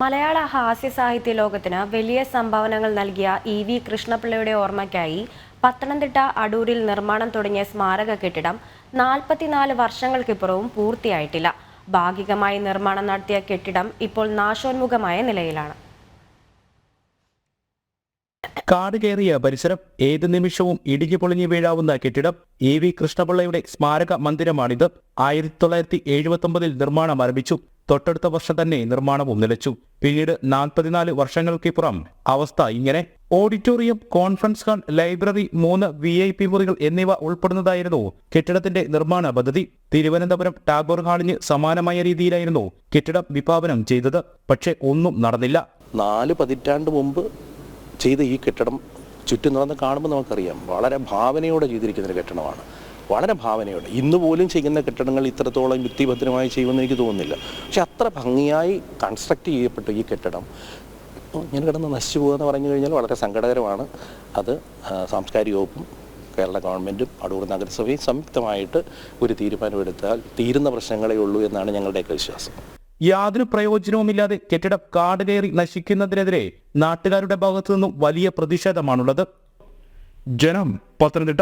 മലയാള ഹാസ്യ സാഹിത്യ ലോകത്തിന് വലിയ സംഭാവനകൾ നൽകിയ ഇ.വി. കൃഷ്ണപിള്ളയുടെ ഓർമ്മയ്ക്കായി പത്തനംതിട്ട അടൂരിൽ നിർമ്മാണം തുടങ്ങിയ സ്മാരക കെട്ടിടം 44 വർഷങ്ങൾക്കിപ്പുറവും പൂർത്തിയായിട്ടില്ല. ഭാഗികമായി നിർമ്മാണം നടത്തിയ കെട്ടിടം ഇപ്പോൾ നാശോന്മുഖമായ നിലയിലാണ്. കാട് കയറിയ പരിസരം, ഏത് നിമിഷവും ഇടിഞ്ഞു പൊളിഞ്ഞു വീഴാവുന്ന കെട്ടിടം. ഇ.വി. കൃഷ്ണപിള്ളയുടെ സ്മാരക മന്ദിരമാണിത്. 1979 നിർമ്മാണം ആരംഭിച്ചു. തൊട്ടടുത്ത വർഷം തന്നെ നിർമ്മാണവും നിലച്ചു. പിന്നീട് 44 വർഷങ്ങൾക്കിപ്പുറം അവസ്ഥ ഇങ്ങനെ. Auditorium, conference hall, library, 3 VIP മുറികൾ എന്നിവ ഉൾപ്പെടുന്നതായിരുന്നു കെട്ടിടത്തിന്റെ നിർമ്മാണ പദ്ധതി. തിരുവനന്തപുരം ടാഗോർ ഹാളിന് സമാനമായ രീതിയിലായിരുന്നു കെട്ടിടം വിഭാവനം ചെയ്തത്. പക്ഷേ ഒന്നും നടന്നില്ല. 4 പതിറ്റാണ്ട് മുമ്പ് ചെയ്ത ഈ കെട്ടിടം ചുറ്റും നടന്ന് കാണുമ്പോൾ നമുക്കറിയാം, വളരെ ഭാവനയോടെ ചെയ്തിരിക്കുന്നൊരു കെട്ടിടമാണ്. വളരെ ഭാവനയോടെ. ഇന്ന് പോലും ചെയ്യുന്ന കെട്ടിടങ്ങൾ ഇത്രത്തോളം യുക്തിഭദ്രമായി ചെയ്യുമെന്ന് എനിക്ക് തോന്നുന്നില്ല. പക്ഷെ അത്ര ഭംഗിയായി കൺസ്ട്രക്ട് ചെയ്യപ്പെട്ട ഈ കെട്ടിടം ഇപ്പോൾ ഇങ്ങനെ കിടന്ന് നശിച്ചു പോകുക എന്ന് പറഞ്ഞു കഴിഞ്ഞാൽ വളരെ സങ്കടകരമാണ്. അത് സാംസ്കാരിക വകുപ്പും കേരള ഗവൺമെൻറ്റും അടൂർ നഗരസഭയും സംയുക്തമായിട്ട് ഒരു തീരുമാനമെടുത്താൽ തീരുന്ന പ്രശ്നങ്ങളേ ഉള്ളൂ എന്നാണ് ഞങ്ങളുടെയൊക്കെ വിശ്വാസം. യാതൊരു പ്രയോജനവുമില്ലാതെ കെട്ടിടം കാട് കയറി നശിക്കുന്നതിനെതിരെ നാട്ടുകാരുടെ ഭാഗത്തു നിന്നും വലിയ പ്രതിഷേധമാണുള്ളത്. ജനം, പത്തനംതിട്ട.